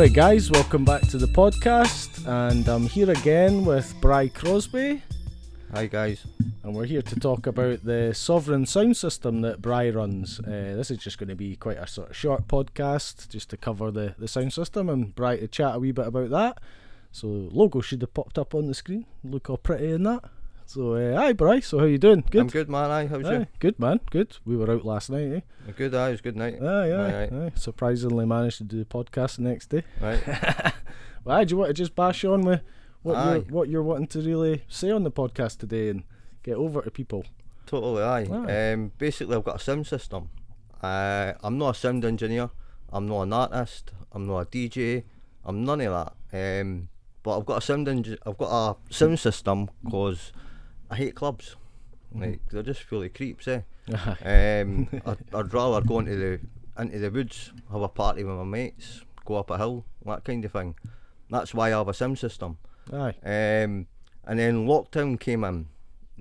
Right guys, welcome back to the podcast, and I'm here again with Bri Crosbie. Hi guys. And we're here to talk about the sovereign sound system that Bri runs. This is just going to be quite a sort of short podcast, just to cover the sound system and Bri to chat a wee bit about that. So logo should have popped up on the screen, look all pretty in that. So hi Bri, so how you doing? Good? I'm good, man. Aye, how's you? Good man, good. We were out last night, eh? Good, aye, it was a good night. Aye. Surprisingly managed to do the podcast the next day. Right. Well, do you want to just bash on with what you're wanting to really say on the podcast today and get over to people? Totally, aye. Basically, I've got a sound system. I'm not a sound engineer. I'm not an artist. I'm not a DJ. I'm none of that. But I've got a sound system because I hate clubs. Like, they're just full of creeps, eh? I'd rather go into the woods, have a party with my mates, go up a hill, that kind of thing. That's why I have a sound system. Aye. And then lockdown came in.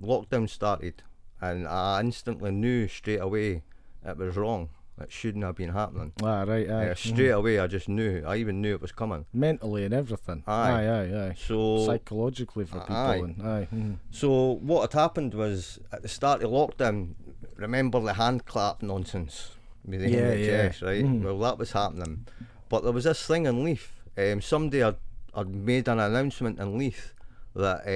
Lockdown started, and I instantly knew straight away it was wrong. It shouldn't have been happening. Right. Straight away, I just knew. I even knew it was coming. Mentally and everything. Aye. So psychologically for people. Aye. So what had happened was at the start of lockdown. Remember the hand clap nonsense with the NHS, right? Well, that was happening, but there was this thing in Leith. Somebody had made an announcement in Leith that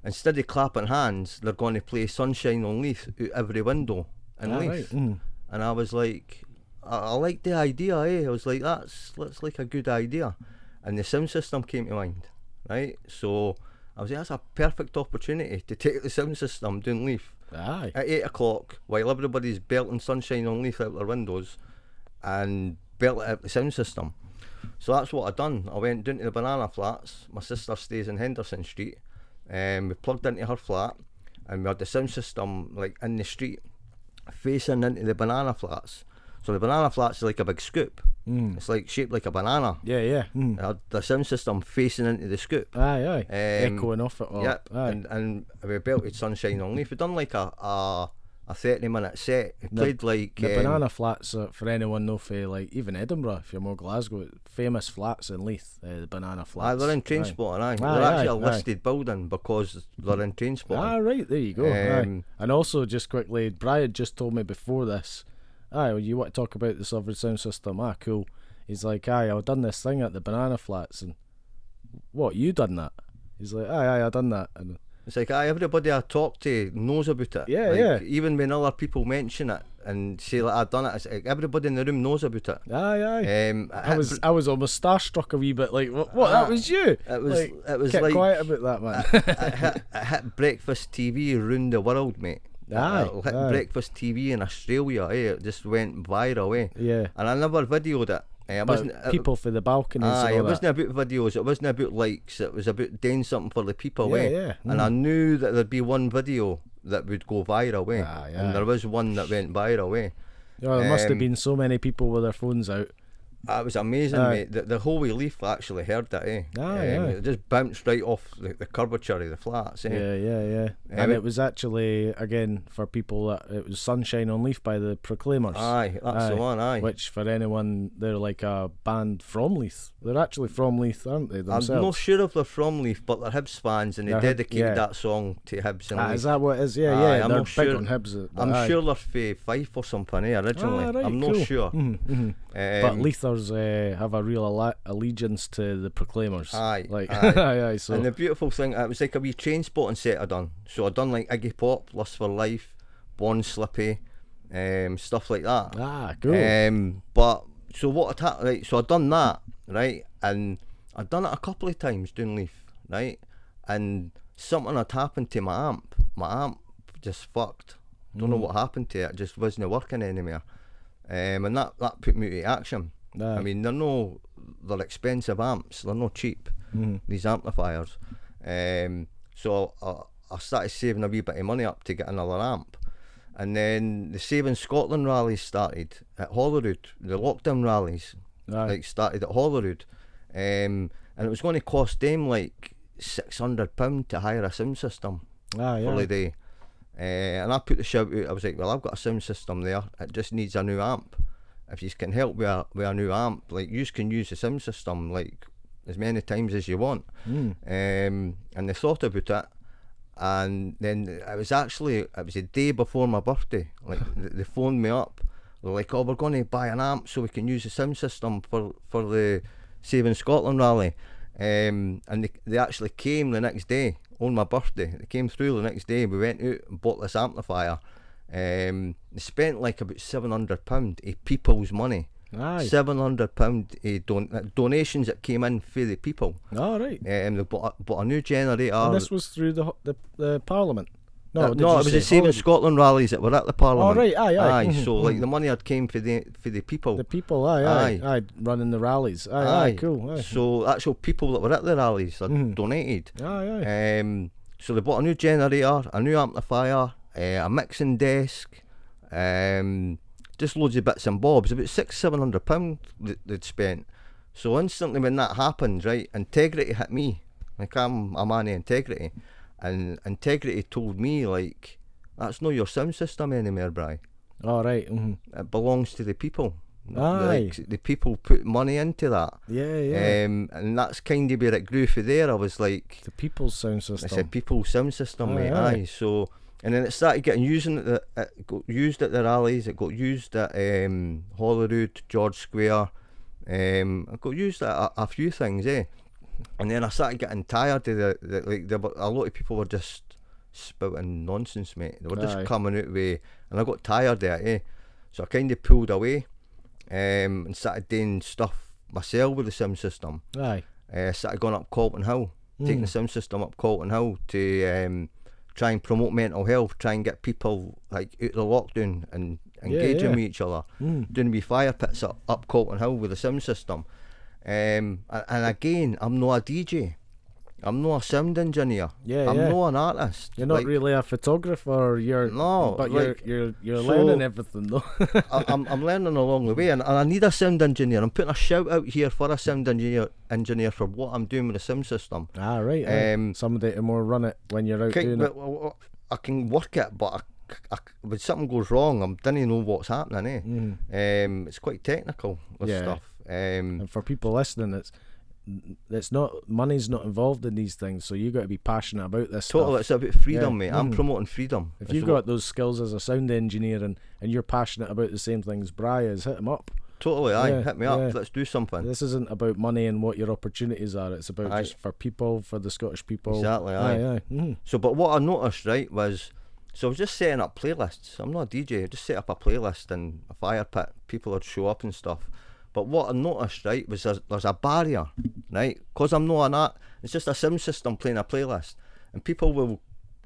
instead of clapping hands, they're going to play Sunshine on Leith out every window in Leith. Right. And I was like, I like the idea, eh? I was like, that's like a good idea. And the sound system came to mind, right? So I was like, that's a perfect opportunity to take the sound system down Leith. Aye. At 8 o'clock, while everybody's belting Sunshine on Leith out their windows, and belt it out the sound system. So that's what I done. I went down to the Banana Flats. My sister stays in Henderson Street. We plugged into her flat, and we had the sound system like in the street, facing into the Banana Flats. So the Banana Flats is like a big scoop. It's like shaped like a banana. Yeah. It had the sound system facing into the scoop. Aye. Echoing off it all. Yep. And we belted Sunshine on Leith. We done like a 30-minute set. We played like the Banana Flats, for anyone know for like even Edinburgh, if you're more Glasgow, famous flats in Leith, the Banana Flats. Aye, they're in Trainspotting, they're actually a listed building because they're in Trainspotting. Right, there you go. And also, just quickly, Brian just told me before this, well, you want to talk about the sovereign sound system? Cool. He's like, I've done this thing at the Banana Flats, and what, you done that? He's like, I done that. And it's like, everybody I talk to knows about it. Yeah. Even when other people mention it and say like I've done it, it's like everybody in the room knoes about it. Aye. I was almost starstruck a wee bit. Like, what? That was you? It was kept like quiet about that, man. it hit breakfast TV around the world, mate. Aye. It hit breakfast TV in Australia. It just went viral. Yeah. And I never videoed it. People for the balconies. It wasn't about videos. It wasn't about likes. It was about doing something for the people. Yeah. And I knew that there'd be one video that would go viral. And there was one that went viral. There must have been so many people with their phones out. It was amazing, mate. The whole way Leaf actually heard it. It just bounced right off the curvature of the flats. Yeah. And it was actually, again, for people, it was Sunshine on Leith by the Proclaimers. Aye, that's the one. Which, for anyone, they're like a band from Leith. They're actually from Leith, aren't they, themselves? I'm not sure if they're from Leith, but they're Hibs fans, and they dedicated that song to Hibs and Leith. Is that what it is? Yeah. I'm they're not sure. Big on Hibs. I'm sure they're for Fife or something, originally. Right, I'm cool. not sure. But Leithers have a real allegiance to the Proclaimers. Aye. So. And the beautiful thing, it was like a wee Trainspotting set I done. So I done like Iggy Pop, Lust for Life, Bon Slippy, stuff like that. Cool. But so what had happened? Right, so I done that, right, and I'd done it a couple of times doing Leaf, right, and something had happened to my amp. My amp just fucked. Don't know what happened to it. It just wasn't working anymore. And that put me to action. I mean, they're expensive amps. They're not cheap. These amplifiers. So I started saving a wee bit of money up to get another amp. And then the Saving Scotland rallies started at Holyrood. The lockdown rallies started at Holyrood. And it was going to cost them like £600 to hire a sound system for the day. And I put the shout out. I was like, well, I've got a sound system there. It just needs a new amp. if you can help with a new amp, like you can use the sound system like as many times as you want. And they thought about it, and then it was a day before my birthday. Like they phoned me up. They're like, "Oh, we're going to buy an amp so we can use the sound system for the Saving Scotland rally." And they actually came the next day on my birthday. They came through the next day. We went out and bought this amplifier. They spent like about £700 of people's money. Aye. £700 donations that came in for the people. Oh, right. And they bought a new generator. And this was through the Parliament? No, it was the Saving Scotland rallies that were at the Parliament. Oh, right, aye. So like the money had came for the people. The people, aye, running the rallies. Aye, cool. Aye. So actual people that were at the rallies had donated. Aye. So they bought a new generator, a new amplifier, a mixing desk, just loads of bits and bobs. About £600-700 they'd spent. So instantly when that happened, right, integrity hit me. Like I'm a man of integrity. And integrity told me, like, that's not your sound system anymore, Bri. Oh, right. It belongs to the people. Aye. Like, the people put money into that. Yeah. And that's kind of where it grew for there. I was like... The people's sound system. I said people's sound system, Aye, mate. aye. So... And then it started getting used it got used at the rallies. It got used at Holyrood, George Square. It got used at a few things, And then I started getting tired of a lot of people were just spouting nonsense, mate. They were just coming out with, and I got tired of it, So I kind of pulled away, and started doing stuff myself with the sound system. Started going up Colton Hill, taking the sound system up Colton Hill to try and promote mental health, try and get people like out of the lockdown and engaging with each other. Doing wee fire pits up Colton Hill with the sound system. And again, I'm not a DJ. I'm not a sound engineer. I'm not an artist. You're not really a photographer. But you're learning everything though. I'm learning along the way, and I need a sound engineer. I'm putting a shout out here for a sound engineer for what I'm doing with the sound system. Right. Somebody to more run it when you're out doing it. I can work it, but when something goes wrong, I don't know what's happening. It's quite technical with stuff. And for people listening, it's not, money's not involved in these things, so you got to be passionate about this stuff. It's about freedom, mate. I'm promoting freedom. If you've got those skills as a sound engineer and you're passionate about the same things Bri is, hit him up. Totally, hit me up. Let's do something. This isn't about money and what your opportunities are. It's about just for people, for the Scottish people. Exactly, So, but what I noticed, right, was, so I was just setting up playlists. I'm not a DJ. I just set up a playlist and a fire pit. People would show up and stuff. But what I noticed, right, was there's a barrier, right? Because I'm not an art, it's just a sound system playing a playlist. And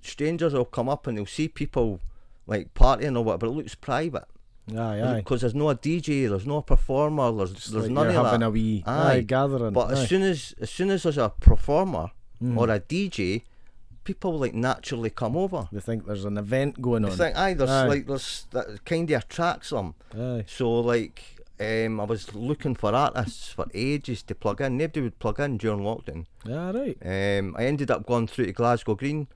strangers will come up and they'll see people like partying or whatever, but it looks private. Because there's no a DJ, there's no a performer, there's like none of that. Having a wee gathering. But as soon as there's a performer or a DJ, people like naturally come over. They think there's an event going on. They think, there's that kind of attracts them. So like, I was looking for artists for ages to plug in. Nobody would plug in during lockdown. I ended up going through to Glasgow Green.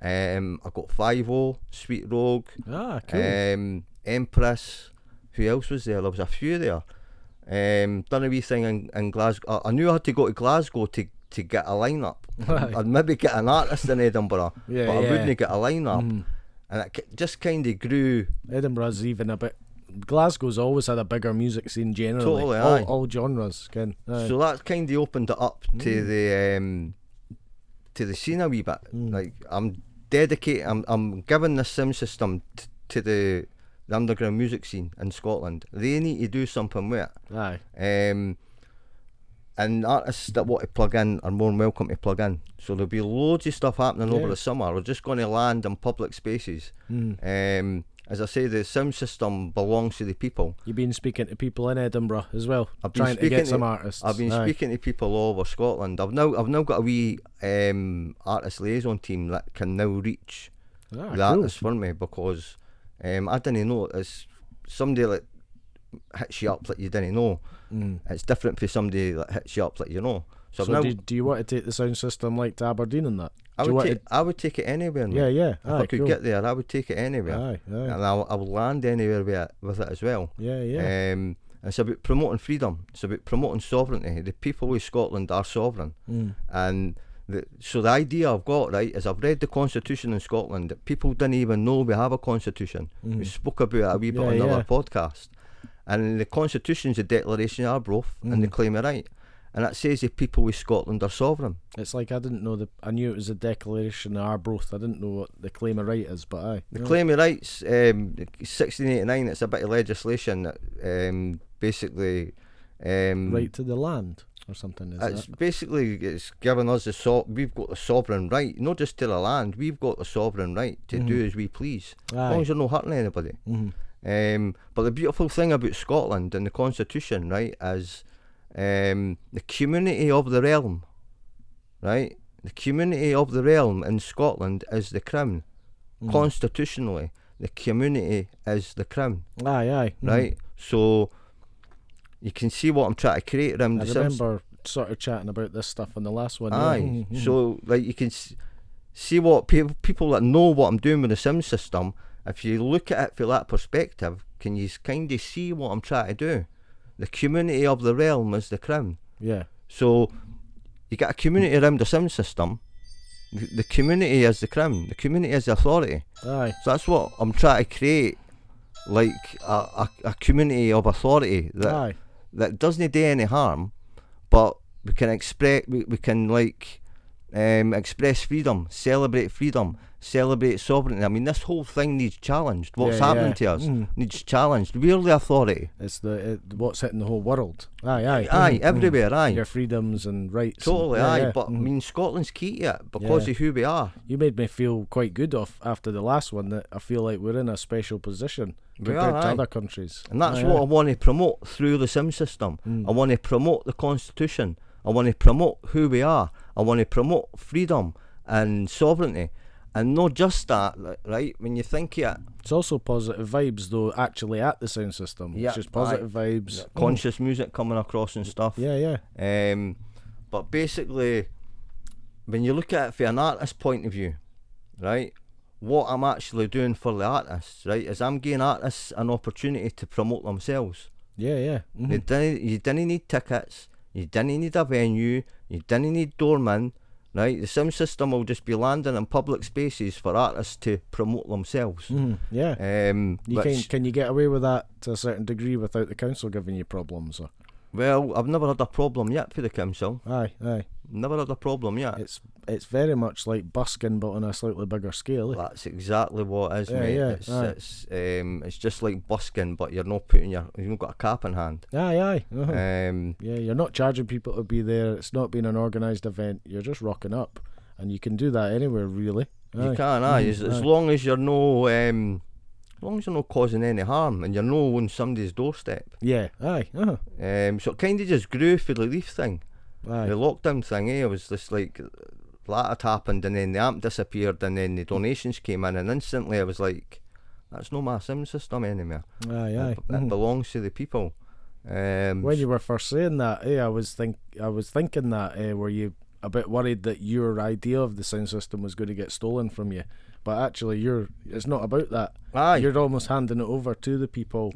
I got 5-0, Sweet Rogue, cool. Empress. Who else was there? There was a few there. Done a wee thing in Glasgow. I knew I had to go to Glasgow to get a lineup. I'd maybe get an artist in Edinburgh, but I wouldn't get a lineup. And it just kind of grew. Edinburgh's even a bit. Glasgow's always had a bigger music scene generally. Totally, all genres. So that kind of opened it up to the scene a wee bit. Like I'm dedicated. I'm giving this sound system to the underground music scene in Scotland. They need to do something with it. And artists that want to plug in are more than welcome to plug in. So there'll be loads of stuff happening over the summer. We're just going to land in public spaces. As I say, the sound system belongs to the people. You've been speaking to people in Edinburgh as well, I've trying to get some artists. I've been speaking to people all over Scotland. I've now got a wee artist liaison team that can now reach the artists for me, because I didn't know. It's somebody that hits you up that you didn't know. It's different for somebody that hits you up that you know. So do you want to take the sound system like to Aberdeen and that? I would take it anywhere. If I could get there, I would take it anywhere. And I would land anywhere with it as well. And It's about promoting freedom. It's about promoting sovereignty. The people of Scotland are sovereign. And so the idea I've got, right, is I've read the constitution in Scotland that people didn't even know we have a constitution. We spoke about it a wee bit on another podcast. And the constitution's a declaration of Arbroath and the claim of right. And that says the people of Scotland are sovereign. It's like I didn't know I knew it was a declaration of Arbroath. I didn't know what the claim of right is, but aye. The claim of rights, 1689, it's a bit of legislation that basically... right to the land or something, is it? Basically, it's giving us we've got the sovereign right, not just to the land, we've got the sovereign right to do as we please, as long as you're not hurting anybody. But the beautiful thing about Scotland and the constitution, right, is the community of the realm, right? The community of the realm in Scotland is the crown. Constitutionally, the community is the crown. Aye. Right? So you can see what I'm trying to create around the remember sort of chatting about this stuff on the last one. Aye. So like you can see what people that know what I'm doing with the sim system, if you look at it from that perspective, can you kind of see what I'm trying to do? The community of the realm is the crown. Yeah. So you get a community around the sim system. The community is the crown. The community is the authority. Aye. So that's what I'm trying to create, like a community of authority that doesn't do any harm, but we can express express freedom, celebrate sovereignty. I mean, this whole thing needs challenged. What's happening to us needs challenged. We're the authority. It's what's hitting the whole world. Aye, everywhere. Aye, your freedoms and rights. Totally, But I mean, Scotland's key to it because of who we are. You made me feel quite good after the last one. That I feel like we're in a special position compared to other countries, and that's what I want to promote through the sim system. I want to promote the constitution. I want to promote who we are. I want to promote freedom and sovereignty. And not just that, right? When you think of it, it's also positive vibes, though. Actually, at the sound system, it's just positive vibes, conscious music coming across and stuff. But basically, when you look at it from an artist's point of view, right? What I'm actually doing for the artists, right, is I'm giving artists an opportunity to promote themselves. You didn't need tickets. You didn't need a venue. You didn't need doormen. Right, the sim system will just be landing in public spaces for artists to promote themselves. Can you get away with that to a certain degree without the council giving you problems? Or? Well, I've never had a problem yet for the council. Aye. Never had a problem yet. It's very much like busking, but on a slightly bigger scale. That's exactly what it is, mate. It's just like busking, but you've not got a cap in hand. You're not charging people to be there. It's not being an organised event. You're just rocking up, and you can do that anywhere, really. You can, as long as you're no, as long as you're not causing any harm and you're not on somebody's doorstep. So it kind of just grew for the Leaf thing. The lockdown thing, it was just like that had happened, and then the amp disappeared, and then the donations came in, and instantly I was like, that's not my sim system anymore. It belongs to the people. When you were first saying that, I was thinking that, were you a bit worried that your idea of the sound system was going to get stolen from you? But actually, it's not about that. You're almost handing it over to the people.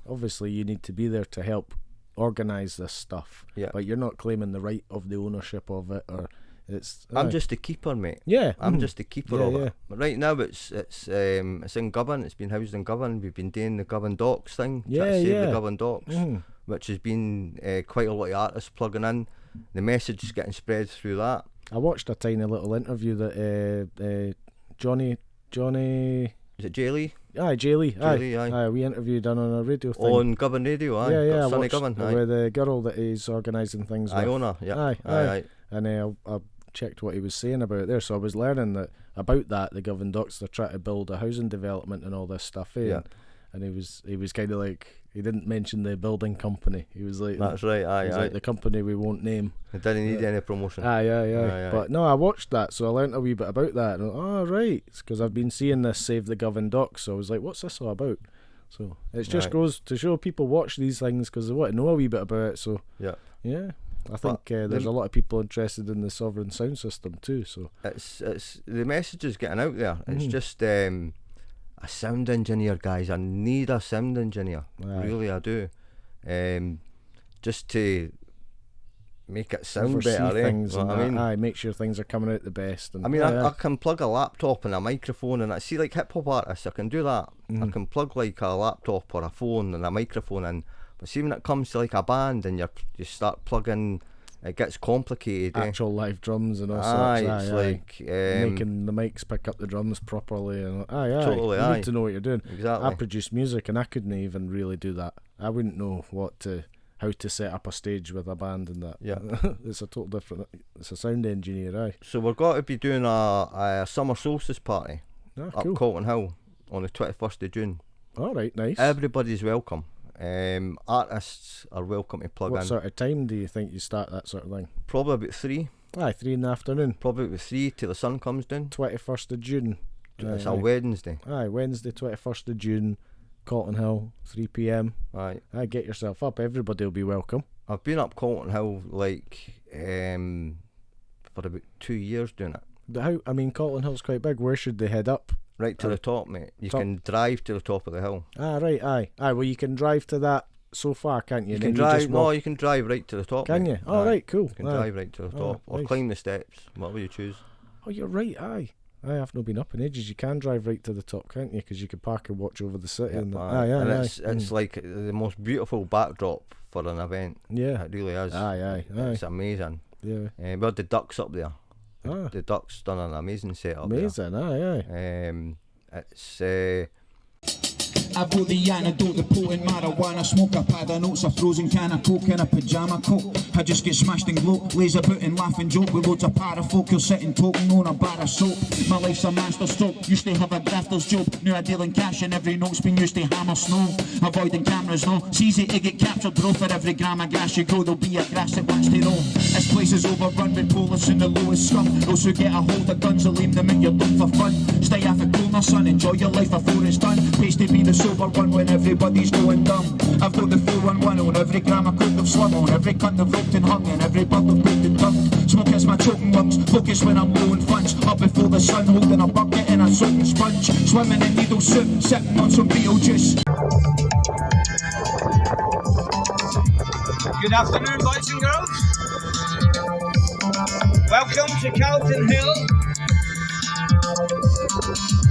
Obviously, you need to be there to help organise this stuff. But you're not claiming the right of the ownership of it, or I'm just a keeper, mate. I'm just a keeper of it. But right now it's in Govan. It's been housed in Govan. We've been doing the Govan Docks thing. Save the Govan Docks, which has been quite a lot of artists plugging in. The message is getting spread through that. I watched a tiny little interview that Johnny. Is it Jay Lee? Jay Lee. We interviewed on a radio thing. On Govan Radio, Sunny Govan. With the girl that he's organising things with. Iona, And I checked what he was saying about it there, so I was learning about the Govan Docks. They're trying to build a housing development and all this stuff, and he was kind of like, he didn't mention the building company. He was like, that's right, like the company we won't name. It didn't need any promotion. But no, I watched that, so I learnt a wee bit about that. And right, because I've been seeing this Save the Govan Docks, so I was like, what's this all about? So it just goes to show people watch these things because they want to know a wee bit about it. So I think there's a lot of people interested in the sovereign sound system too. So it's the message is getting out there. It's just a sound engineer, guys. I need a sound engineer. Really, I do. just to make it sound Oversee better. things Know and what I that. mean? Aye, make sure things are coming out the best. And I mean, aye, I can plug a laptop and a microphone, and I see like hip hop artists, I can do that. I can plug like a laptop or a phone and a microphone in. But see, when it comes to like a band and you start plugging, it gets complicated. actual live drums and all Aye, sorts. it's Aye, like making the mics pick up the drums properly. And Totally, you aye. need to know what you're doing. exactly. I produce music and I couldn't even really do that. I wouldn't know how to set up a stage with a band and that. Yeah. It's a total different. It's a sound engineer, aye. So we're going to be doing a summer solstice party Ah, up cool. Colton Hill on the 21st of June. All right, nice. Everybody's welcome. Artists are welcome to plug What in. sort of time do you think you start that sort of thing? Probably about 3. Aye, 3 in the afternoon. Probably about 3 till the sun comes down. 21st of June. It's Aye, a aye. Wednesday. Aye, Wednesday, 21st of June, Cotton Hill, 3 p.m. Aye. Aye, get yourself up. Everybody will be welcome. I've been up Colton Hill like for about 2 years doing it. I mean, Cotton Hill's quite big. Where should they head up? Right to the top, mate. You top. can drive to the top of the hill. Ah, right, aye. Aye, well, you can drive to that so far, can't you? You And can then drive. just walk. You can drive right to the top. Can mate. you? Oh, Aye. right, cool. You can Aye. drive right to the top, or nice. climb the steps, whatever you choose. Oh, you're right, aye. I've not been up in ages. You can drive right to the top, can't you? Because you can park and watch over the city. Yep, and that. aye. Aye, aye, and aye. it's like the most beautiful backdrop for an event. Yeah. It really is. Aye, aye, aye. It's amazing. Yeah. We had the ducks up there. Ah, The ducks done an amazing setup. amazing. Aye, aye. There. It's I've got the antidote, the potent marijuana smoke. A pad of notes, a frozen can of coke and a pyjama coat. I just get smashed and gloat, lays about and laugh and joke with loads of parafolk. You're sitting talking on a bar of soap. My life's a master stroke, used to have a grafter's job. Now I deal in cash and every note's been used to hammer snow. Avoiding cameras, no, it's easy to get captured, bro. For every gram of grass you grow, there'll be a grass that wants to roam. This place is overrun with police and the lowest scum. Those who get a hold of guns will leave them in your dump for fun. Stay off it cool, my son, enjoy your life before it's done. Pays to be the sober one when everybody's going dumb. I've got the 411 on every gram of coke of slum, on every cunt I've roped and hung, and every bug I've poked and dunked. Smoke is my choking lungs, focus when I'm low in funds. Up before the sun, holding a bucket and a soaking sponge. Swimming in needle soup, sipping on some Beetlejuice. Good afternoon, boys and girls. Welcome to Carlton Hill.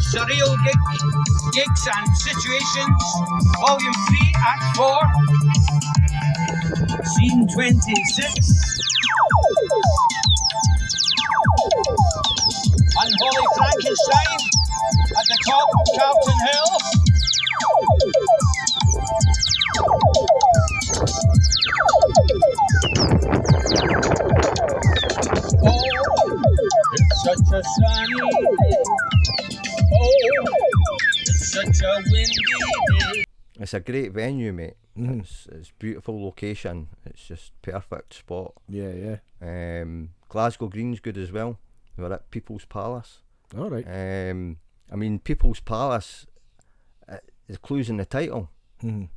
Surreal gigs and situations. Volume 3, Act 4. Scene 26. Unholy Frankenstein at the top of Carlton Hill. It's such a sunny day. Oh, it's such a windy day. a great venue, mate. Mhm. It's beautiful location. It's just perfect spot. Yeah, yeah. Glasgow Green's good as well. We're at People's Palace. All right. I mean, People's Palace, the clues in the title, Mhm.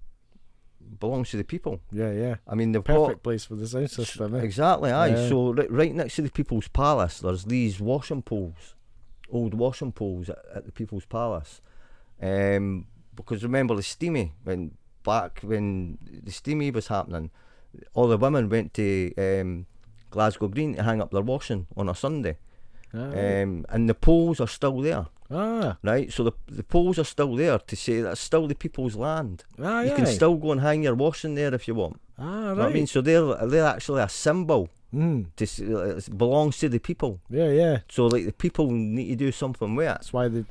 belongs to the people. Yeah, yeah. I mean, they've Perfect place for the sound system. Eh? Exactly, aye. Yeah. So right next to the People's Palace, there's these washing poles, old washing poles at the People's Palace. Because remember the steamy, when the steamy was happening, all the women went to Glasgow Green to hang up their washing on a Sunday. And the poles are still there, right? So the poles are still there to say that's still the people's land. You can still go and hang your washing there if you want. Right. You know what I mean? So they're actually a symbol Mm. to it belongs to the people. Yeah, yeah. So like the people need to do something with it. That's why the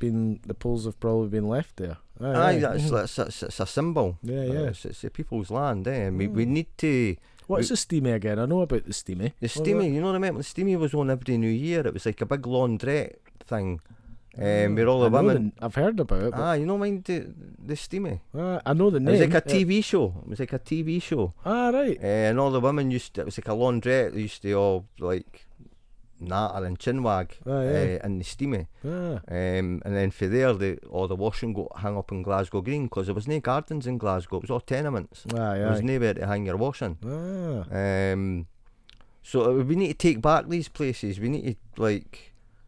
poles have probably been left there. Aye, Mhm. that's a symbol. Yeah, yeah. It's the people's land, and we need to. What's the steamy again? I know about the steamy. The steamy, you know what I meant? The steamy was on every New Year. It was like a big laundrette thing, where all the I know women. I've heard about it. But, You know, mind the steamy. I know the It name. was like a TV show. It was like a TV show, Right. and all the women used to. It was like a laundrette. They used to all like natter and chinwag in the steamy. And then for there, all the washing got hung up in Glasgow Green because there was no gardens in Glasgow. It was all tenements. There was nowhere to hang your washing. So we need to take back these places. We need to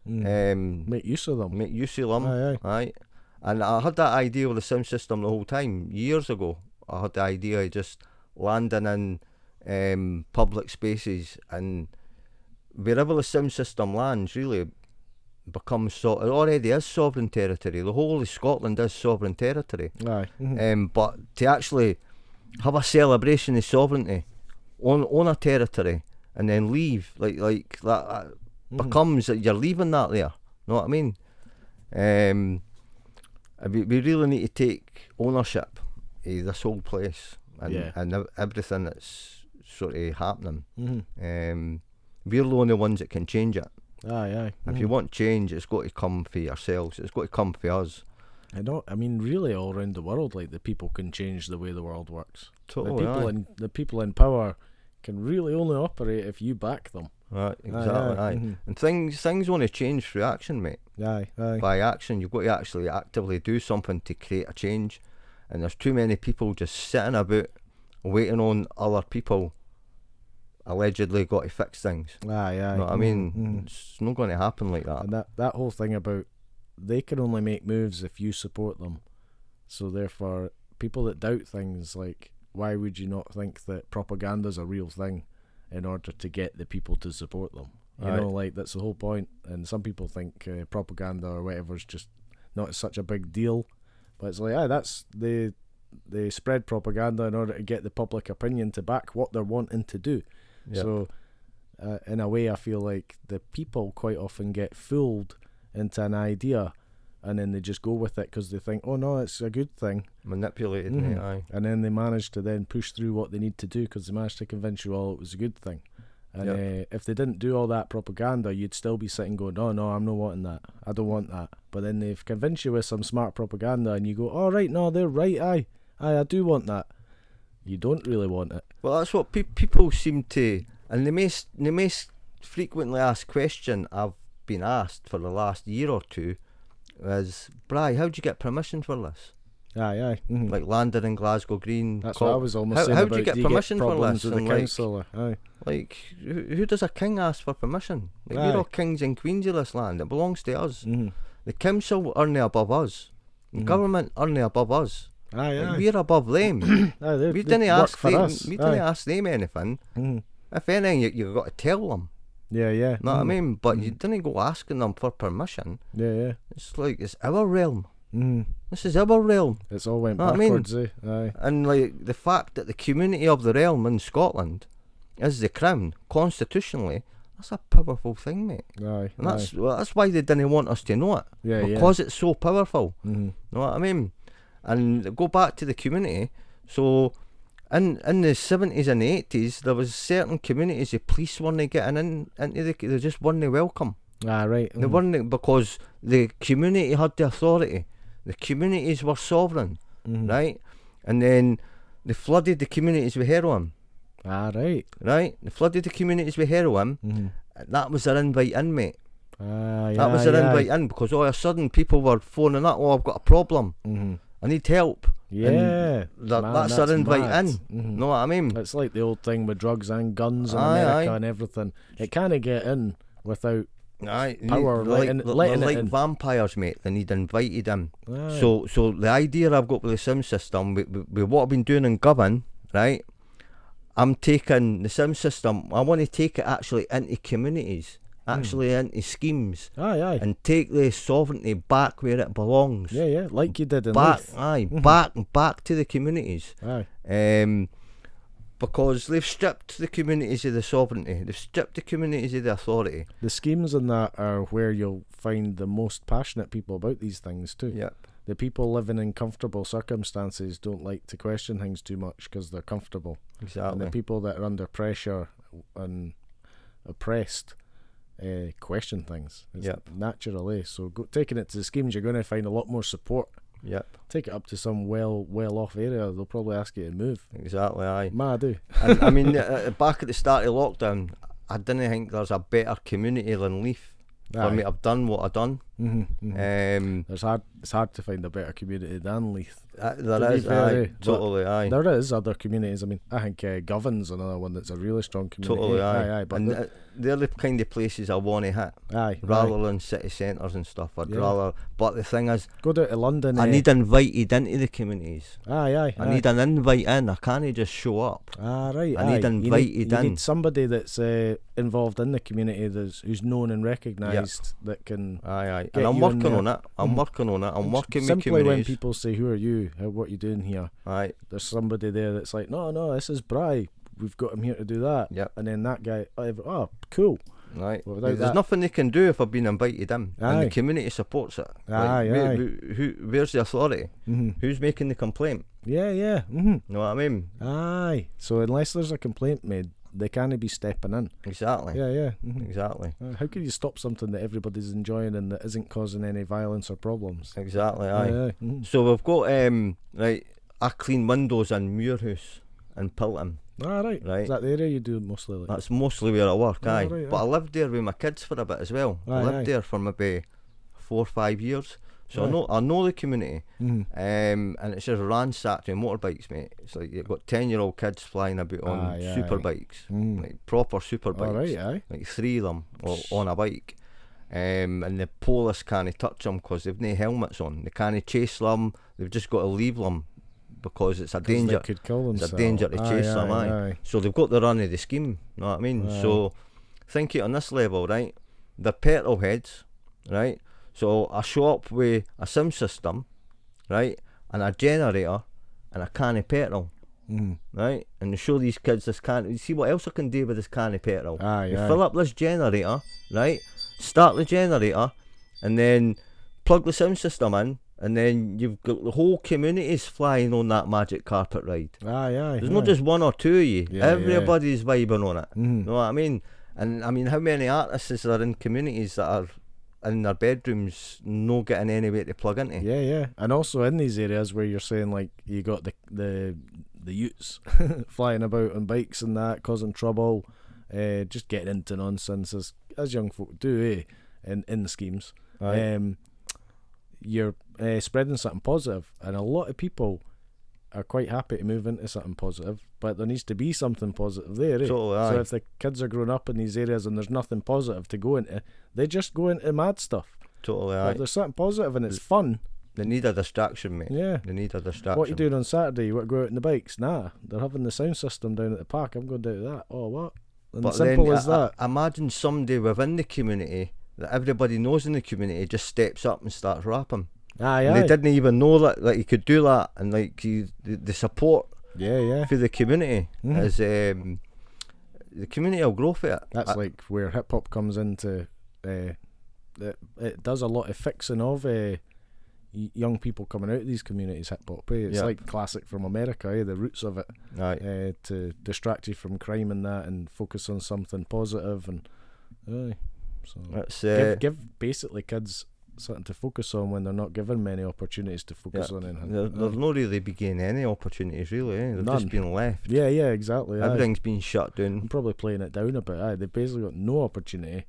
Make use of them. make use of them. Aye. And I had that idea with the sound system the whole time. Years ago, I had the idea of just landing in public spaces, and wherever the sound system lands really becomes it already is sovereign territory. The whole of Scotland is sovereign territory. Aye. But to actually have a celebration of sovereignty on a territory and then leave like that becomes that you're leaving that there. Know what I mean? We really need to take ownership of this whole place and everything that's sort of happening. We're the only ones that can change it. Aye. If you want change, it's got to come for yourselves. It's got to come for us. I mean, really, all around the world, like the people can change the way the world works. Totally, the people in power can really only operate if you back them. Right, exactly. And things only change through action, mate. Aye. By action, you've got to actually actively do something to create a change. And there's too many people just sitting about waiting on other people allegedly got to fix things. Aye. You know what I mean? It's not going to happen like that. And that whole thing about they can only make moves if you support them. So therefore, people that doubt things, like, why would you not think that propaganda's a real thing in order to get the people to support them? You know, like, that's the whole point. And some people think propaganda or whatever is just not such a big deal. But it's like, that's they spread propaganda in order to get the public opinion to back what they're wanting to do. Yep. So in a way, I feel like the people quite often get fooled into an idea, and then they just go with it because they think, oh no, it's a good thing. Manipulated, mate, aye. And then they manage to then push through what they need to do because they managed to convince you all it was a good thing. And if they didn't do all that propaganda, you'd still be sitting going, oh no, I'm not wanting that, I don't want that. But then they've convinced you with some smart propaganda and you go, oh right, no, they're right, aye, I do want that. You don't really want it. Well, that's what people seem to, and the most frequently asked question I've been asked for the last year or two is, Bri, how'd you get permission for this? Aye. Like landing in Glasgow Green. That's what I was almost saying. How'd you get permission for this? With the council, aye. Like, who does a king ask for permission? Like, we're all kings and queens of this land. It belongs to us. The council are not above us. The government are not above us. Like, we're above them. We didn't ask them anything. If anything, you've got to tell them. Yeah. Know what I mean? But you didn't go asking them for permission. Yeah. It's like, it's our realm. This is our realm. It's all went backwards, Aye. And like the fact that the community of the realm in Scotland is the crown, constitutionally, that's a powerful thing, mate. Aye. And that's why they didn't want us to know it. Because it's so powerful. Know what I mean? And go back to the community. So in the 70s and the 80s, there was certain communities the police weren't getting into they just weren't welcome. Right. They weren't, because the community had the authority. The communities were sovereign, right? And then they flooded the communities with heroin. Right. They flooded the communities with heroin. That was their invite in, mate. That was their invite in, because all of a sudden people were phoning up, oh, I've got a problem. I need help. Yeah. That's their invite in. Know what I mean? It's like the old thing with drugs and guns in America and everything. It can't get in without power letting it in. Vampires, mate. They need invited in. So the idea I've got with the SIM system, with what I've been doing in Govan, right? I'm taking the SIM system, I want to take it actually into communities, actually into schemes, and take the sovereignty back where it belongs. Yeah, like you did in Leith. Back to the communities. Because they've stripped the communities of the sovereignty, they've stripped the communities of the authority. The schemes in that are where you'll find the most passionate people about these things too. Yep. The people living in comfortable circumstances don't like to question things too much because they're comfortable. Exactly. And the people that are under pressure and oppressed question things. It's naturally. So taking it to the schemes, you're going to find a lot more support. Yep. Take it up to some well-off area, they'll probably ask you to move. Exactly, aye. I do. And, I mean, back at the start of lockdown, I didn't think there's a better community than Leith for me to have done what I done. It's hard to find a better community than Leith. There To be is, fair, aye, but totally, aye. There is other communities. I mean, I think Govern's another one that's a really strong community. Totally, aye. But And they're the kind of places I want to hit, aye, rather than city centres and stuff. I'd rather. But the thing is, go down to London. I need invited into the communities. Aye. I need an invite in. I can't just show up. Right. I need invited you in. need somebody that's involved in the community, who's known and recognised, that can. Aye. Get And I'm you in working there. on it. I'm working on it. I'm working with Simply when communities. people say, "Who are you? What are you doing here?" Aye. There's somebody there that's like, no, this is Bri. We've got him here to do that. Yep. And then that guy, oh, cool. Right. Well, without There's that- nothing they can do if I've been invited in, and Aye. the community supports it. Aye. Where's the authority? Mhm. Who's making the complaint? Yeah. Mm-hmm. Know what I mean? Aye. So unless there's a complaint made, they can't be stepping in. Exactly. Yeah. Mhm. Exactly. How can you stop something that everybody's enjoying and that isn't causing any violence or problems? Exactly. Aye. Mhm. So we've got right. I clean windows in Muirhouse and Pilton. Right. Right. Is that the area you do mostly? Like? That's mostly where I work. Aye. Right, But I lived there with my kids for a bit as well. I Aye, lived aye. there for maybe 4 or 5 years. So Aye. I know the community. Mhm. And it's just ransacked with motorbikes, mate. It's like you've got 10-year-old kids flying about on Aye, super aye. bikes, Mm. like proper super bikes, Alright, aye. like 3 of them on a bike. And the police can't touch them because they've no helmets on. They can't chase them. They've just got to leave them because it's a 'Cause they danger. could kill It's themselves. a danger to chase them, aye. So they've got the run of the scheme. Know what I mean? Aye. So think it on this level, right? They're petrol heads, right? So I show up with a sim system, right, and a generator and a can of petrol, Mhm. right, and show these kids this can. You see what else I can do with this can of petrol? Aye, You aye. fill up this generator, right? Start the generator, and then plug the sound system in, and then you've got the whole community's flying on that magic carpet ride. Aye. There's not just one or two of you. Yeah, Everybody's vibing on it. Mhm. Know what I mean? And I mean, how many artists is there in communities that are in their bedrooms, no getting anywhere to plug into? Yeah. And also in these areas where you're saying like you got the utes flying about on bikes and that, causing trouble, just getting into nonsense as young folk do, in the schemes. Right. You're spreading something positive, and a lot of people are quite happy to move into something positive, but there needs to be something positive there. Totally, aye. So if the kids are growing up in these areas and there's nothing positive to go into, they just go into mad stuff. Totally, But aye. if there's something positive and it's fun, They need a distraction, mate. yeah. They need a distraction. What you doing on Saturday? You want to go out on the bikes? Nah, they're having the sound system down at the park. I'm going down to that. Oh, what? And But simple then, as that. imagine somebody within the community that everybody knows in the community just steps up and starts rapping. Aye, And aye. they didn't even know that like you could do that, and like the support Yeah. for the community Mhm. is the community will grow for it. That's like where hip hop comes into. It does a lot of fixing of young people coming out of these communities. Hip hop, it's Yeah. like classic from America. The roots of it, Aye. to distract you from crime and that, and focus on something positive. And so That's give basically kids something to focus on when they're not given many opportunities to focus on anything. they've not really been getting any opportunities really. They've None. just been left. Yeah, exactly. aye. Everything's been shut I'm down. probably playing it down a bit. They've basically got no opportunity.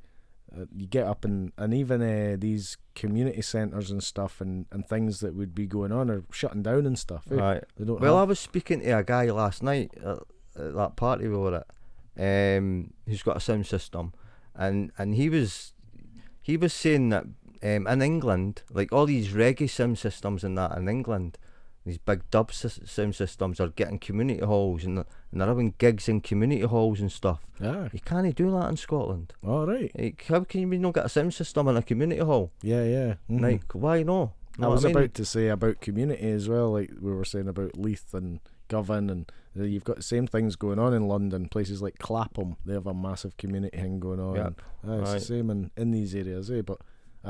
You get up and even these community centres and stuff and things that would be going on are shutting down and stuff. Right. They don't Well, I have, was speaking to a guy last night at that party we were at. Who's got a sound system, and he was saying that in England, like all these reggae sound systems and that in England, these big dub sound systems are getting community halls and they're having gigs in community halls and stuff. yeah. You can't do that in Scotland. All right. Like, how can you not get a sound system in a community hall? Yeah. Mhm. Like, why not? I was about to say about community as well, like we were saying about Leith and Govan, and you've got the same things going on in London. Places like Clapham, they have a massive community thing going on. Yeah. And, it's Right. the same in these areas, but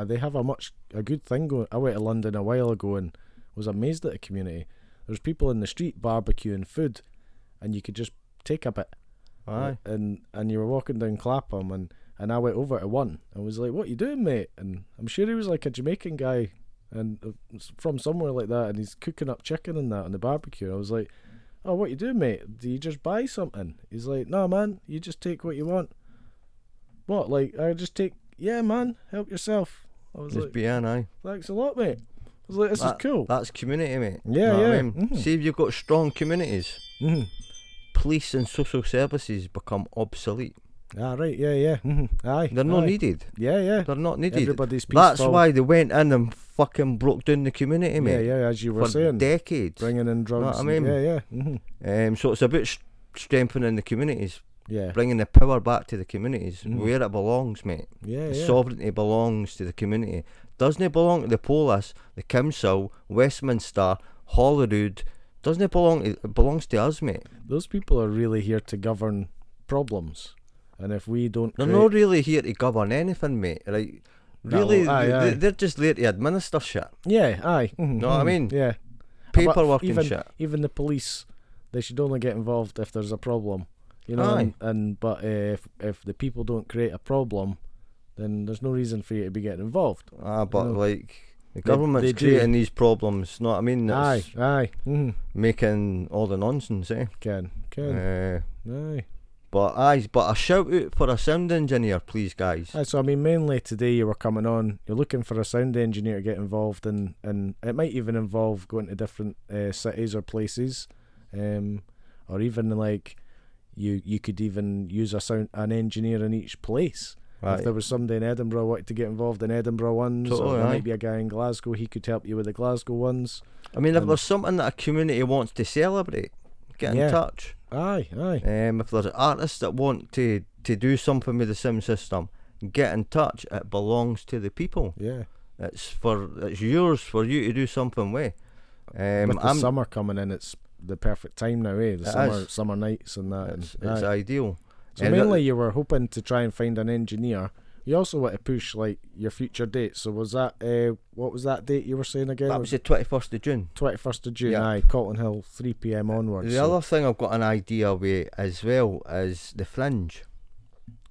they have a good thing going. I went to London a while ago and was amazed at the community. There's people in the street barbecuing food, and you could just take a bit. Aye. And you were walking down Clapham, and I went over to one and was like, "What you doing, mate?" And I'm sure he was like a Jamaican guy and from somewhere like that, and he's cooking up chicken and that on the barbecue. I was like, "Oh, what you doing, mate? Do you just buy something?" He's like, "No, man, you just take what you want." What? Like, I just take? Yeah, man, help yourself. I was Just like, be in, aye. thanks a lot, mate. I was like, this is cool. That's community, mate. Yeah, Know what I yeah. mean? Mhm. See if you've got strong communities, Mhm. police and social services become obsolete. Ah, right, yeah. Mhm. Aye. They're not aye. needed. Yeah. They're not needed. Everybody's peaceful. That's why they went in and fucking broke down the community, Yeah, mate. yeah, as you were For saying. decades. Bringing in drugs. what I mean? Yeah. Mhm. So it's about strengthening the communities, Yeah. bringing the power back to the communities Mhm. where it belongs, mate. Yeah, The yeah. sovereignty belongs to the community. Doesn't it belong to the police, the council, Westminster, Holyrood? Doesn't it belong? It belongs to us, mate. Those people are really here to govern problems. And if we don't They're create... not really here to govern anything, mate. Right? No, Really, aye. they're just there to administer shit. Yeah, aye. Mhm, Know what I mhm. mean? Yeah. Paperwork even, and shit. Even the police, they should only get involved if there's a problem. You know, Aye. but if the people don't create a problem, then there's no reason for you to be getting involved. But know, like the government's they do. creating these problems. Know what I mean? Aye, That's aye. Mm-hmm. making all the nonsense, eh? Can. Aye. But a shout out for a sound engineer, please, guys. Aye, so I mean, mainly today you were coming on, you're looking for a sound engineer to get involved in, and it might even involve going to different cities or places, or even like you could even use an engineer in each place. Right. If there was somebody in Edinburgh wanted to get involved in Edinburgh ones, Totally, or there aye. might be a guy in Glasgow, he could help you with the Glasgow ones. I mean, if there's something that a community wants to celebrate, get Yeah. in touch. Aye. If there's artists that want to do something with the sound system, get in touch. It belongs to the people. Yeah. It's yours for you to do something with. With the summer coming in, it's the perfect time now, eh? The It is. summer nights and that. It's aye. ideal. So mainly you were hoping to try and find an engineer. You also want to push like your future dates. So was that what was that date you were saying again? That was the 21st of June. 21st of June. Yeah. Aye, Colton Hill, 3 p.m. onwards. The other thing I've got an idea with as well is the Fringe,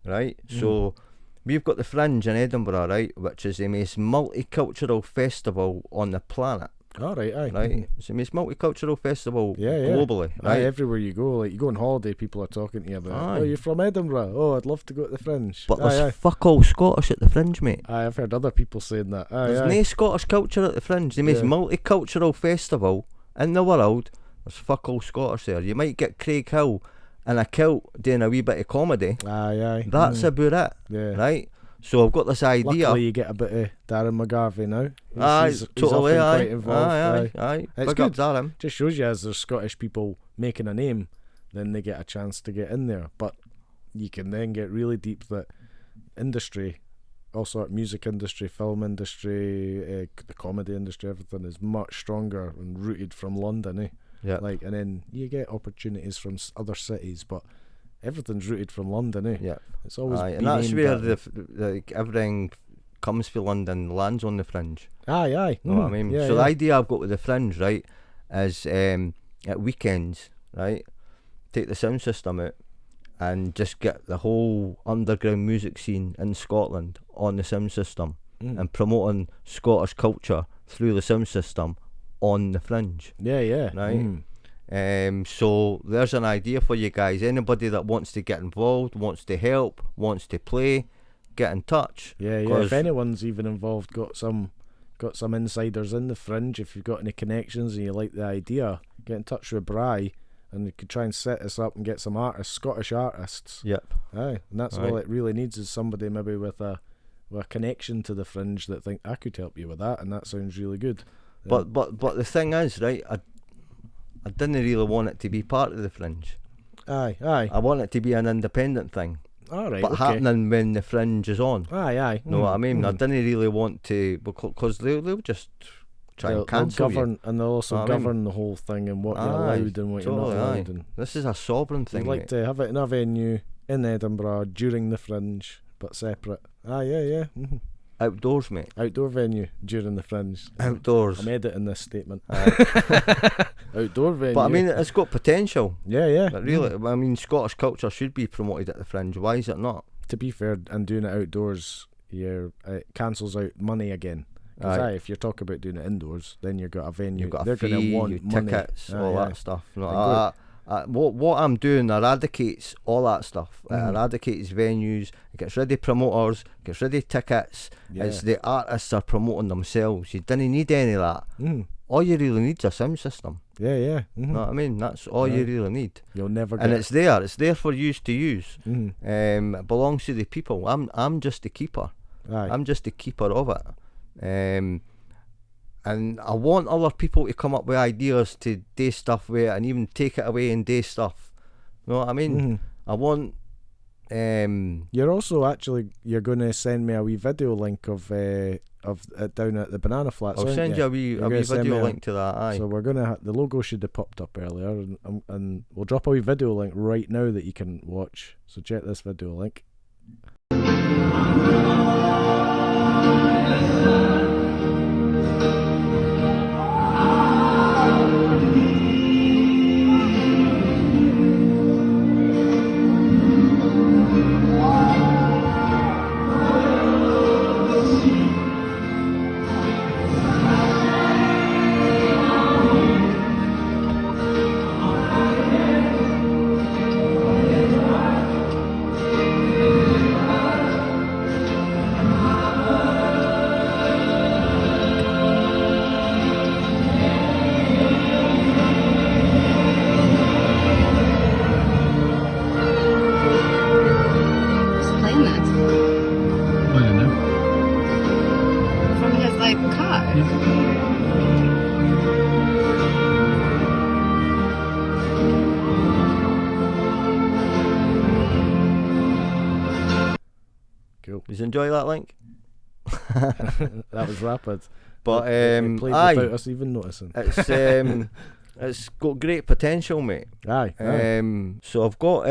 right? So we've got the Fringe in Edinburgh, right, which is the most multicultural festival on the planet, All right, aye. right? It's the most multicultural festival Yeah. globally, Aye, right? everywhere you go, like you go on holiday, people are talking to you about. Aye. Oh, you're from Edinburgh. Oh, I'd love to go to the Fringe. But aye, there's fuck all Scottish at the Fringe, mate. aye, I've heard other people saying that. Aye, There's aye. no Scottish culture at the Fringe. The most Yeah. multicultural festival in the world. There's fuck all Scottish there. You might get Craig Hill in a kilt doing a wee bit of comedy. Aye. That's about it, Yeah. right? So I've got this idea. Luckily, you get a bit of Darren McGarvey now. Aye, He's totally, often aye. quite involved. Aye. It's Big good. up Darren. Just shows you as there's Scottish people making a name, then they get a chance to get in there. But you can then get really deep that industry, all sort of music industry, film industry, the comedy industry, everything is much stronger and rooted from London, eh? Yeah. Like, and then you get opportunities from other cities, but everything's rooted from London, eh? Yeah. It's always Aye, been and that's aimed where at- everything comes for London, lands on the Fringe. Aye. Know what I mean? Yeah, so the yeah. idea I've got with the Fringe, right, is at weekends, right, take the sound system out and just get the whole underground music scene in Scotland on the sound system and promoting Scottish culture through the sound system on the Fringe. Yeah. Right. So there's an idea for you guys. Anybody that wants to get involved, wants to help, wants to play, get in touch. Yeah. 'Cause- If anyone's even involved, got some insiders in the Fringe. If you've got any connections and you like the idea, get in touch with Bri, and you could try and set this up and get some artists, Scottish artists. Yep. Aye, and that's all it really needs is somebody maybe with a connection to the Fringe that think I could help you with that, and that sounds really good. But the thing is, right, I didn't really want it to be part of the Fringe. Aye. I want it to be an independent thing, All right. but Okay. happening when the Fringe is on. Aye. Know what I mean? I didn't really want to, because they'll just try and cancel they'll govern, you. and they'll also Know what I mean? govern the whole thing and what you're Aye, allowed and what you're totally, not aye. allowed. And This is a sovereign you'd thing, like mate. to have it in a venue in Edinburgh during the Fringe, but separate. Yeah. Outdoors, mate. Outdoor venue during the Fringe. Outdoors. I'm editing this statement. Outdoor venue. But I mean, it's got potential. yeah. But really, I mean, Scottish culture should be promoted at the Fringe. Why is it not? To be fair, and doing it outdoors, it cancels out money again. Because Aye. if you're talking about doing it indoors, then you've got a venue. You've got They're a fee, going to want your money. tickets, Aye, all aye. that stuff. No, And what I'm doing eradicates all that stuff. It eradicates venues, it gets rid of promoters, gets rid of tickets. Yeah. It's the artists are promoting themselves. You didn't need any of that. All you really need is a sound system. Yeah, yeah. You know what I mean? That's all you really need. You'll never get And it's there for you to use. It belongs to the people. I'm just the keeper. Aye. I'm just the keeper of it. And I want other people to come up with ideas to do stuff with it and even take it away and do stuff. You know what I mean? I want. You're also you're going to send me a wee video link of it down at the Banana Flats. I'll send you a wee video link to that. Aye. So we're gonna the logo should have popped up earlier, and we'll drop a wee video link right now that you can watch. So check this video link. Who's playing that? I don't know. From his like car. Cool. Did you enjoy that link? That was rapid. But It played aye, without us even noticing. it's got great potential, mate. Aye. So I've got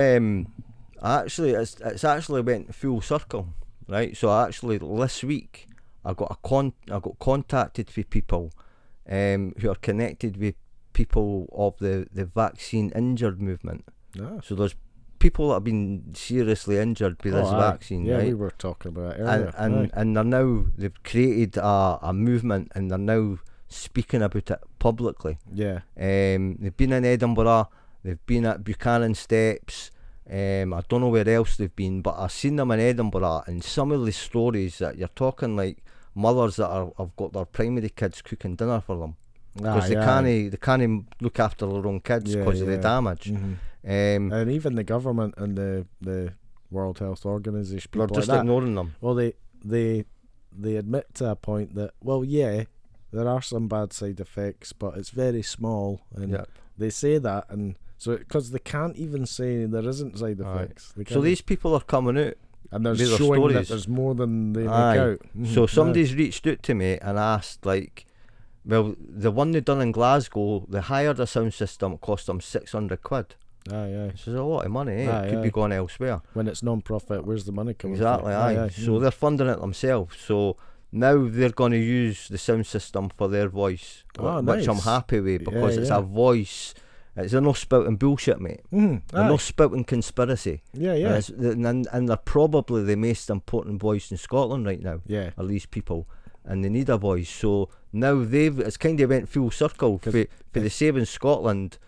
actually it's actually went full circle, right? So actually this week I got contacted with people who are connected with people of the vaccine injured movement. So there's people that have been seriously injured by this vaccine, yeah, right? we were talking about it earlier. And they're now, they've created a movement and they're now speaking about it publicly. Yeah. They've been in Edinburgh, they've been at Buchanan Steps, I don't know where else they've been, but I've seen them in Edinburgh, and some of the stories that you're talking, like mothers that have got their primary kids cooking dinner for them because they can't look after their own kids because of the damage. And even the government and the World Health Organization, They're people just like that, ignoring them. well, they admit to a point that, well, yeah, there are some bad side effects, but it's very small, and they say that, and so because they can't even say there isn't side effects. So these people are coming out and they're with their showing stories. that there's more than they make out. So somebody's reached out to me and asked, like, well, the one they done in Glasgow, they hired a sound system, it cost them £600. Aye. This is a lot of money, eh? It could be going elsewhere. When it's non-profit, where's the money coming Exactly, from? aye. So they're funding it themselves. So now they're going to use the sound system for their voice, which I'm happy with, because it's a voice. They're not spouting bullshit, mate. They're not spouting conspiracy. And they're probably the most important voice in Scotland right now. Are these people, and they need a voice. So now it's kind of went full circle for the Saving Scotland.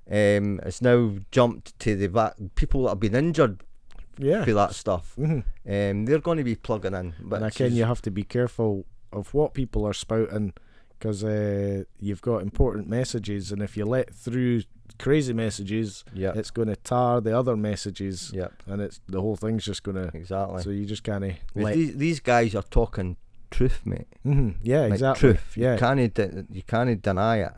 It's now jumped to the people that have been injured for that stuff. They're going to be plugging in. But and you have to be careful of what people are spouting, because you've got important messages, and if you let through crazy messages, it's going to tar the other messages, and it's the whole thing's just going to So you just can't these guys are talking truth, mate. Like exactly. Truth. You can't deny it.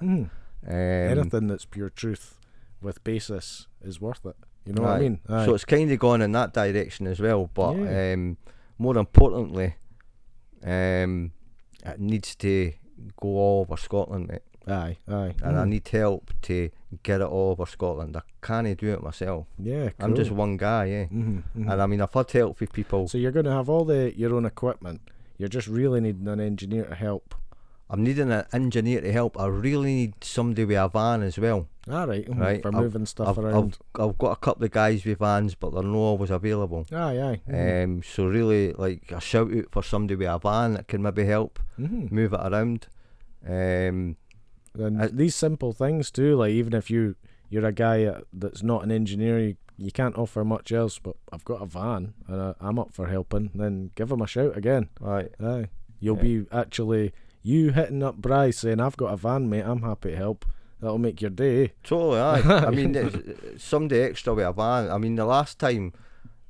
Anything that's pure truth with basis is worth it. You know what I mean? So it's kind of gone in that direction as well. But more importantly, it needs to go all over Scotland, mate. Aye. And I need help to get it all over Scotland. I can't do it myself. Cool. I'm just one guy, And I mean, I've had help with people. So you're going to have all your own equipment. You're just really needing an engineer to help. I'm needing an engineer to help. I really need somebody with a van as well. Right. For moving stuff around. I've got a couple of guys with vans, but they're not always available. Aye. So really, like, a shout out for somebody with a van that can maybe help move it around. And these simple things too, like even if you you're a guy that's not an engineer, you can't offer much else, but I've got a van and I'm up for helping, then give him a shout again. Right. Aye. You'll be actually, you hitting up Bri saying, I've got a van, mate, I'm happy to help. That'll make your day. Totally, aye. I mean, somebody extra with a van. I mean, the last time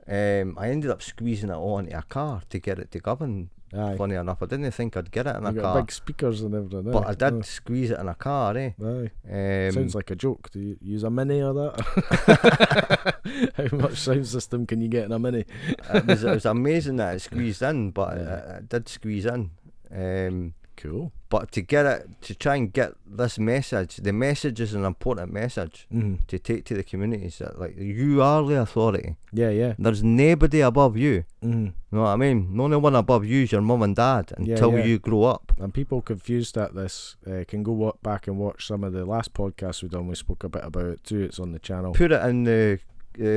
I ended up squeezing it onto a car to get it to Govan. Aye. Funny enough, I didn't think I'd get it in You a got car, big speakers and everything. but I did squeeze it in a car, eh? Aye. Sounds like a joke. Do you use a Mini or that? How much sound system can you get in a Mini? It was amazing that it squeezed in, but it did squeeze in. Cool. But to get it, to try and get this message, the message is an important message to take to the communities, that like, you are the authority. Yeah. There's nobody above you. Mhm. Know what I mean? The only one above you is your mum and dad until yeah. you grow up. And people confused at this can go back and watch some of the last podcasts we've done. We spoke a bit about it too. It's on the channel. Put it in the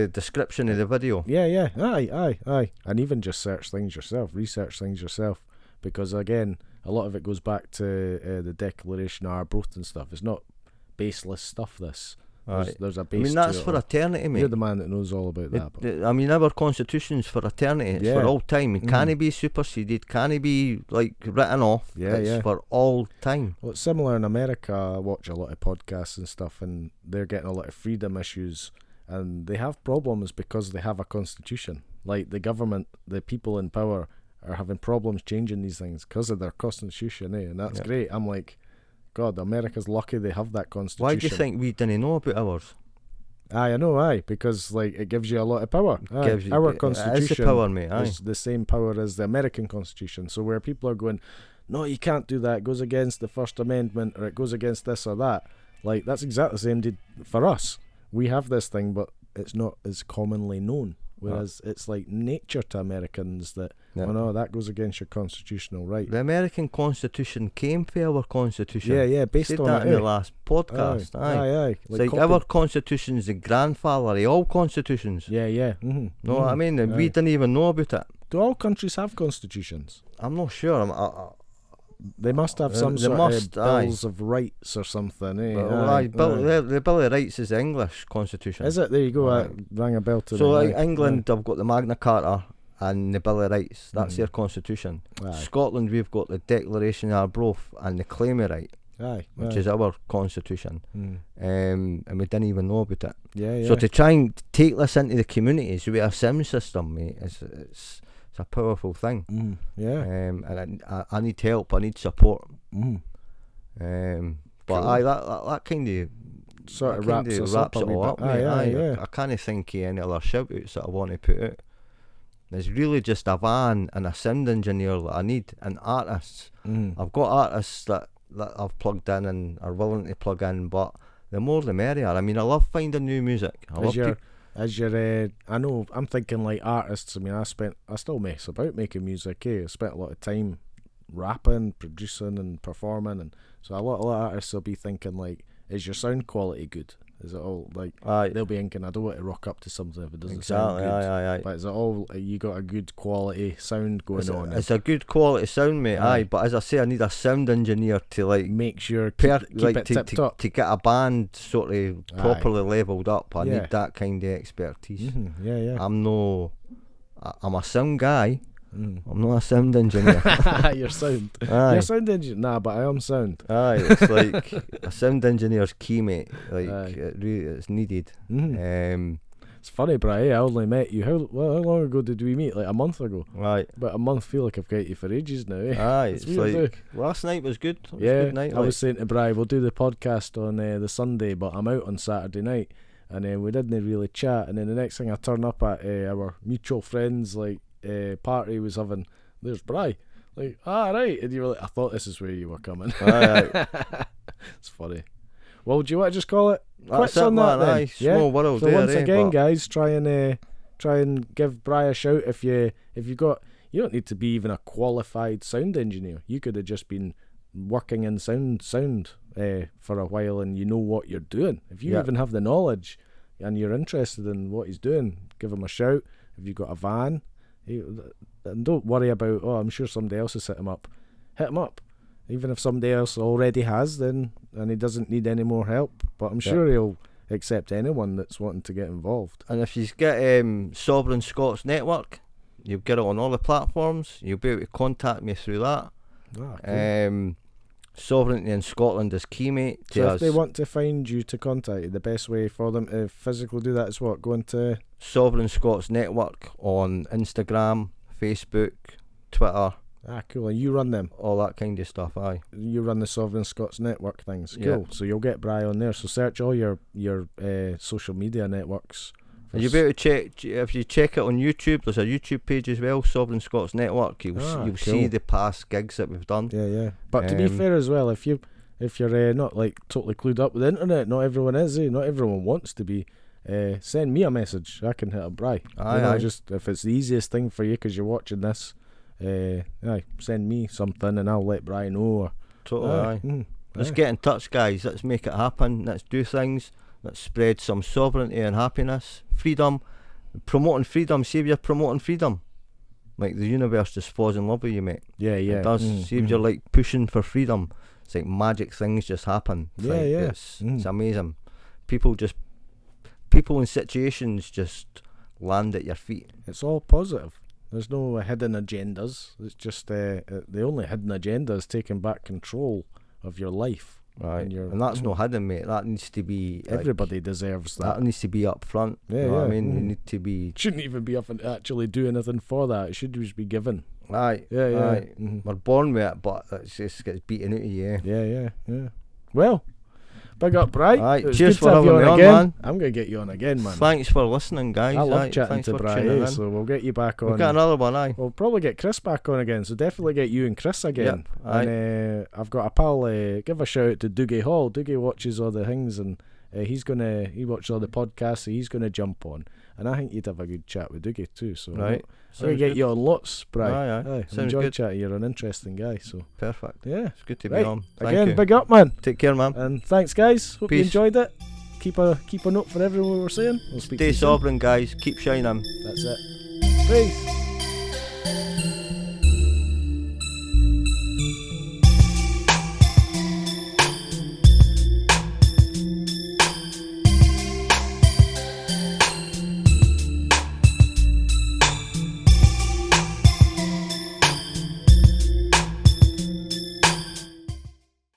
description of the video. Yeah. Aye. And even just search things yourself, research things yourself, because again, a lot of it goes back to the Declaration of Arbroath and stuff. It's not baseless stuff. There's a base. I mean, that's for eternity, mate. You're the man that knows all about that. I mean, our constitution's for eternity. It's for all time. It can't be superseded. Can't be like written off. It's for all time. Well, it's similar in America. I watch a lot of podcasts and stuff, and they're getting a lot of freedom issues, and they have problems because they have a constitution. Like the government, the people in power are having problems changing these things because of their constitution, and that's great. I'm like, God, America's lucky they have that constitution. Why do you think we didn't know about ours? I know, because like it gives you a lot of power. Our constitution is the power, mate. is the same power as the American Constitution. So where people are going, no, you can't do that, it goes against the First Amendment, or it goes against this or that, like that's exactly the same for us. We have this thing, but it's not as commonly known. Whereas it's like nature to Americans that, oh no, that goes against your constitutional right. The American Constitution came for our Constitution. Yeah, based said on that it. in the last podcast. Aye. Like our Constitution's the grandfather of all constitutions. Yeah. Mm-hmm. Know what I mean? And we didn't even know about it. Do all countries have constitutions? I'm not sure. They must have some sort of bills of rights or something, eh? The Bill of Rights is the English Constitution. Is it? There you go. I rang a bell to so like England, I've got the Magna Carta and the Bill of Rights. That's their constitution. Scotland, we've got the Declaration of Arbroath and the Claim of Right, which is our constitution. And we didn't even know about it. Yeah. So to try and take this into the communities with a SIM system, mate, it's a powerful thing. And I need help. I need support. But that kind of sort of wraps it all up. I can't think of any other shout outs that I want to put out. There's really just a van and a sound engineer that I need, and artists. I've got artists that I've plugged in and are willing to plug in, but the more the merrier. I mean, I love finding new music. I know, I'm thinking like artists. I mean, I still mess about making music. I spent a lot of time rapping, producing, and performing, and so a lot of artists will be thinking like, is your sound quality good? Is it all like they'll be thinking, I don't want to rock up to something if it doesn't sound good. But is it all you got a good quality sound going on? It's a good quality sound, mate. But as I say, I need a sound engineer to like make sure keep it tip top. To get a band sort of properly leveled up. I need that kind of expertise. I'm a sound guy. I'm not a sound engineer. You're sound. You're a sound engineer. Nah, but I am sound. It's like a sound engineer's key, mate. Like it's needed. It's funny, Bri. I only met you. How long ago did we meet? Like a month ago. Right. But a month. Feel like I've got you for ages now. It's like last night was good. It was a good night. I was saying to Bri, we'll do the podcast on the Sunday, but I'm out on Saturday night, and then we didn't really chat. And then the next thing I turn up at our mutual friends party was having, there's Bri, like, right, and you were like, I thought this is where you were coming. It's funny. Well, do you want to just call it quits on that then? Small world. So once again, guys, try and give Bri a shout if you got. You don't need to be even a qualified sound engineer. You could have just been working in sound for a while, and you know what you're doing. If you even have the knowledge and you're interested in what he's doing, give him a shout. If you've got a van. And don't worry about, I'm sure somebody else has hit him up. Hit him up. Even if somebody else already has, then, and he doesn't need any more help. But I'm sure accept anyone that's wanting to get involved. And if you get Sovereign Scots Network, you'll get it on all the platforms. You'll be able to contact me through that. Cool. Sovereignty in Scotland is key, mate. So if they want to find you to contact you, the best way for them to physically do that is what? Go into Sovereign Scots Network on Instagram, Facebook, Twitter. Cool. And you run them. All that kind of stuff, aye. You run the Sovereign Scots Network things. Cool. Yeah. So you'll get Bri on there. So search all your social media networks. And you'll be able to check, if you check it on YouTube, there's a YouTube page as well, Sovereign Scots Network. You'll cool. see the past gigs that we've done. Yeah. But to be fair as well, if you're not like totally clued up with the internet, not everyone is. Not everyone wants to be. Send me a message. I can hit up Bri. Aye. Just if it's the easiest thing for you because you're watching this, send me something and I'll let Bri know. Or, Totally. Let's get in touch, guys. Let's make it happen. Let's do things. Let's spread some sovereignty and happiness, freedom, promoting freedom. See if you're promoting freedom, like the universe just falls in love with you, mate. Yeah. It does. See if you're like pushing for freedom. It's like magic things just happen. It's amazing. People in situations just land at your feet. It's all positive. There's no hidden agendas. It's just the only hidden agenda is taking back control of your life. Right, and that's no hidden, mate. That needs to be everybody deserves that. That needs to be up front. Yeah, you know what I mean, you need to be. Shouldn't even be up and actually do anything for that. It should just be given. Right. We're born with it, but it just gets beaten out of you. Yeah. Well, big up, Bri. Right, cheers for having me on, man. I'm gonna get you on again, man. Thanks for listening, guys. I love chatting to Bri, so we'll get you back on. We'll get another one, aye. We'll probably get Chris back on again, so definitely get you and Chris again. Yep, aye. And I've got a pal. Give a shout out to Dougie Hall. Dougie watches all the things, and he watches all the podcasts, so he's gonna jump on. And I think you'd have a good chat with Dougie too. So right. I'm gonna get you on lots, Bri. Aye. Enjoy chatting. You're an interesting guy. So perfect. Yeah, it's good to be on. Thank you. Big up, man. Take care, man. And thanks, guys. Hope Peace. you enjoyed it. Keep a note for everyone we're saying. We'll speak. Stay sovereign, guys. Keep shining. That's it. Peace.